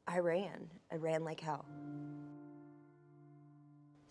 I ran like hell.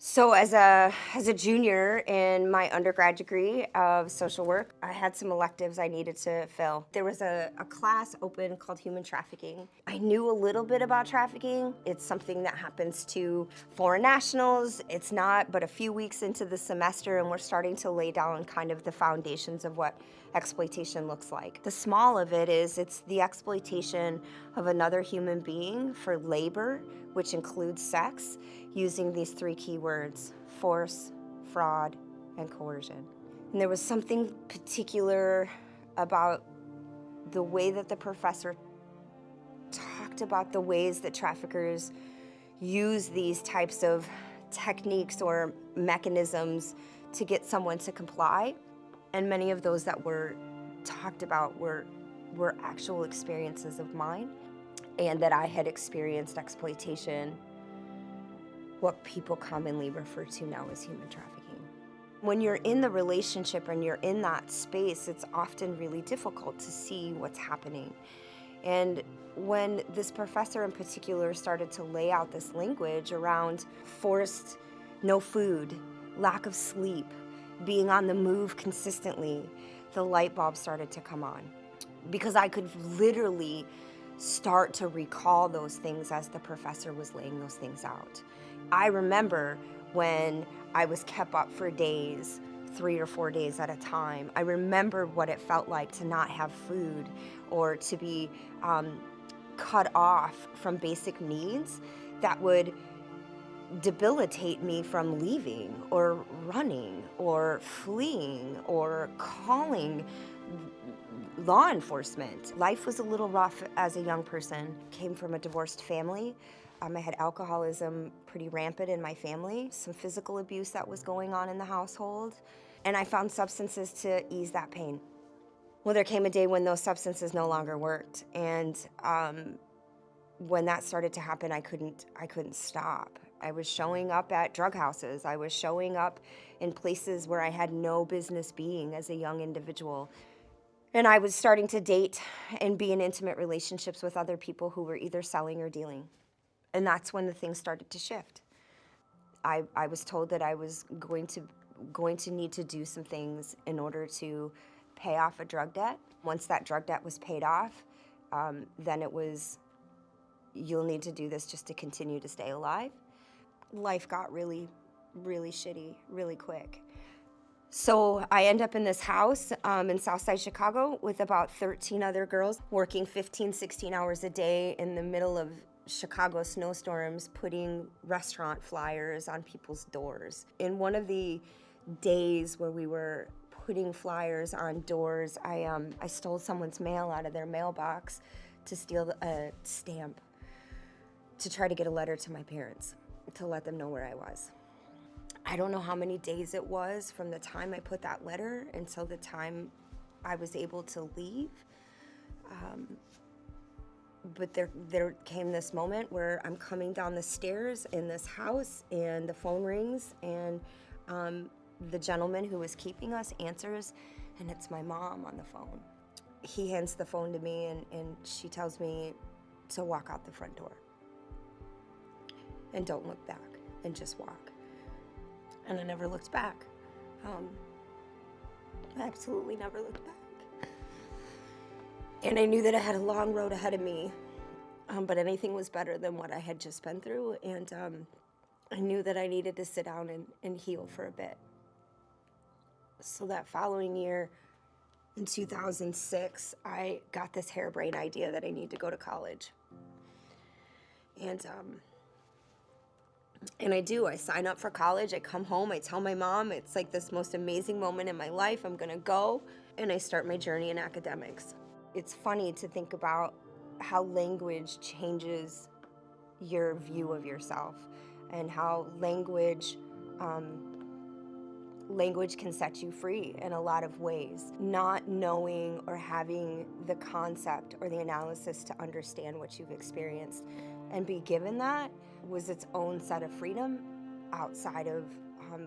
So as a junior in my undergrad degree of social work, I had some electives I needed to fill. There was a class open called Human Trafficking. I knew a little bit about trafficking. It's something that happens to foreign nationals. It's not but a few weeks into the semester, and we're starting to lay down kind of the foundations of what exploitation looks like. The small of it is it's the exploitation of another human being for labor, which includes sex, using these three key words: force, fraud, and coercion. And there was something particular about the way that the professor talked about the ways that traffickers use these types of techniques or mechanisms to get someone to comply. And many of those that were talked about were actual experiences of mine, and that I had experienced exploitation, what people commonly refer to now as human trafficking. When you're in the relationship and you're in that space, it's often really difficult to see what's happening. And when this professor in particular started to lay out this language around forced no food, lack of sleep, being on the move consistently, the light bulb started to come on. Because I could literally start to recall those things as the professor was laying those things out. I remember when I was kept up for days, 3 or 4 days at a time. I remember what it felt like to not have food or to be cut off from basic needs that would debilitate me from leaving or running or fleeing or calling law enforcement. Life was a little rough as a young person. Came from a divorced family. I had alcoholism pretty rampant in my family, some physical abuse that was going on in the household, and I found substances to ease that pain. Well, there came a day when those substances no longer worked, and when that started to happen, I couldn't stop. I was showing up at drug houses. I was showing up in places where I had no business being as a young individual. And I was starting to date and be in intimate relationships with other people who were either selling or dealing. And that's when the things started to shift. I was told that I was going to need to do some things in order to pay off a drug debt. Once that drug debt was paid off, then it was, you'll need to do this just to continue to stay alive. Life got really, really shitty really quick. So I end up in this house in Southside Chicago with about 13 other girls, working 15, 16 hours a day in the middle of Chicago snowstorms, putting restaurant flyers on people's doors. In one of the days where we were putting flyers on doors, I stole someone's mail out of their mailbox to steal a stamp to try to get a letter to my parents to let them know where I was. I don't know how many days it was from the time I put that letter until the time I was able to leave. But there came this moment where I'm coming down the stairs in this house and the phone rings, and the gentleman who was keeping us answers, and it's my mom on the phone. He hands the phone to me, and she tells me to walk out the front door. And don't look back, and just walk. And I never looked back. I absolutely never looked back. And I knew that I had a long road ahead of me, but anything was better than what I had just been through, and I knew that I needed to sit down and heal for a bit. So that following year, in 2006, I got this harebrained idea that I need to go to college. And I do. I sign up for college. I come home. I tell my mom it's like this most amazing moment in my life. I'm going to go. And I start my journey in academics. It's funny to think about how language changes your view of yourself, and how language can set you free in a lot of ways. Not knowing or having the concept or the analysis to understand what you've experienced and be given that was its own set of freedom outside of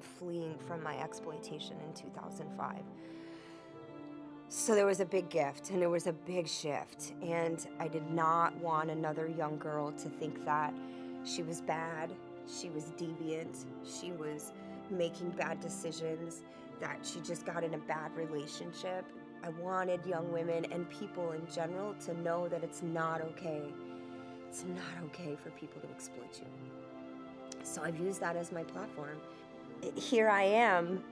fleeing from my exploitation in 2005. So there was a big gift and there was a big shift, and I did not want another young girl to think that she was bad, she was deviant, she was making bad decisions, that she just got in a bad relationship. I wanted young women and people in general to know that it's not okay. It's not okay for people to exploit you. So I've used that as my platform. Here I am,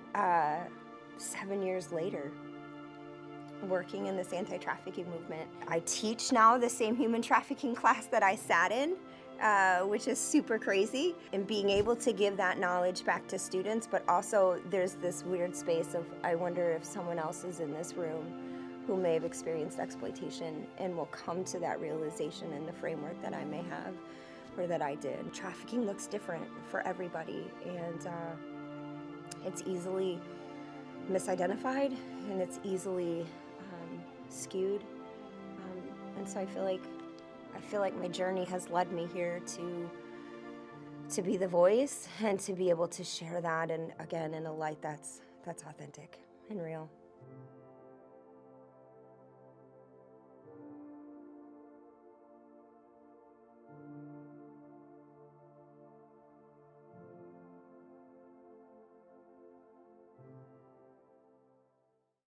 7 years later, working in this anti-trafficking movement. I teach now the same human trafficking class that I sat in, which is super crazy, and being able to give that knowledge back to students, but also there's this weird space of, I wonder if someone else is in this room who may have experienced exploitation and will come to that realization in the framework that I may have, or that I did. Trafficking looks different for everybody, and it's easily misidentified, and it's easily skewed, and so I feel like my journey has led me here to be the voice and to be able to share that, and again in a light that's authentic and real.